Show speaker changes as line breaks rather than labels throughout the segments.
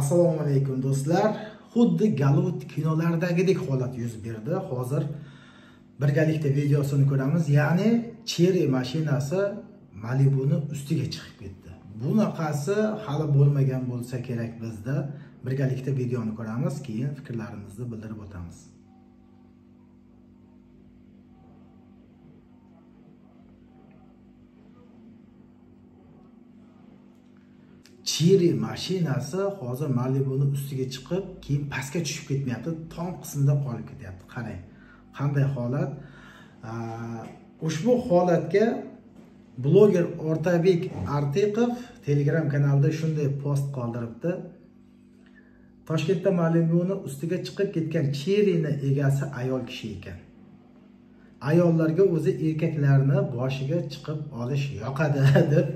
Assalomu alaykum do'stlar. Xuddi Gollivud kinolardagidek holat yuz berdi. Hozir birgalikda videosini ko'ramiz. Ya'ni Cherry mashinasi Malibu'ni ustiga chiqib ketdi. Bunaqasi hali bo'lmagan bo'lsa kerak bizda. Birgalikda videoni ko'ramiz, keyin fikrlarimizni bildirib o'tamiz. Cherry mashinasi hozir Malibu'ni ustiga chiqib, keyin pastga tushib ketmayapti, tom qismida qolib ketyapti. Qarang, qanday holat. Ushbu holatga bloger Otabek Artiqov Telegram kanalida shunday post qoldiribdi. Toshkentda Malibu'ni ustiga chiqib ketgan Cherry'ni egasi ayol kishi ekan. Ayollarga o'zi erkaklarni boshiga chiqib olish yoqadi deb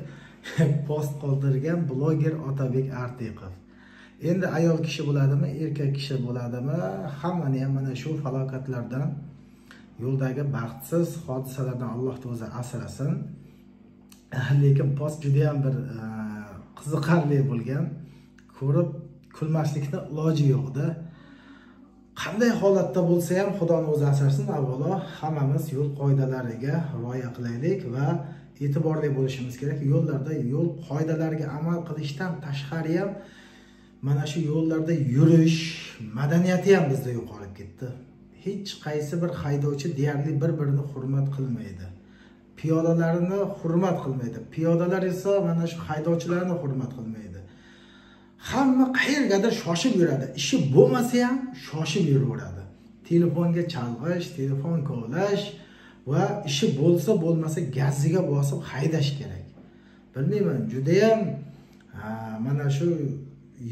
post qoldirgan bloger Otabek Artiqov. Endi ayol kishi bo'ladimi, erkak kishi bo'ladimi, hammani ham mana shu falokatlardan, yo'ldagi baxtsiz hodisalardan Alloh o'zi asrasin. Lekin post juda ham bir qiziqarli bo'lgan. Ko'rib kulmaslikni iloji yo'qda. Qanday holatda bo'lsa ham Xudoning o'zi asrasin. Avvalo hammamiz yo'l qoidalariga rioya qilaylik va e'tiborli bo'lishimiz kerak. Yo'llarda yo'l qoidalariga amal qilishdan tashqari ham mana shu yo'llarda yurish madaniyati ham bizda yo'qolib ketdi. Hech qaysi bir haydovchi deyarli bir-birini hurmat qilmaydi. Piyodalarni hurmat qilmaydi. Piyodalar esa mana shu haydovchilarni hurmat qilmaydi. Hamma qayergadir shoshib yuradi. Ishi bo'lmasa ham shoshib yuraveradi. Telefonga chalg'ish, telefon kovlash va ishi bo'lsa bo'lmasa gaziga bosib haydash kerak. Bilmayman, juda ham mana shu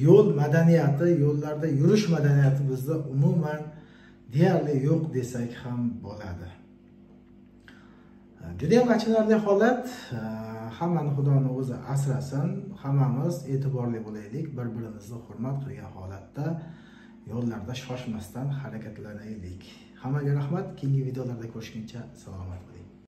yo'l madaniyati, yo'llarda yurish madaniyati bizda umuman deyarli yo'q desak ham bo'ladi. Juda ham achinarli holat. Hammani Xudoning o'zi asrasin. Hammamiz e'tiborli bo'laylik, bir-birimizni hurmat qilgan holatda yo'llarda shoshmasdan harakatlanaylik. Hammaga rahmat. Keyingi videolarda ko'rishguncha salomat bo'ling.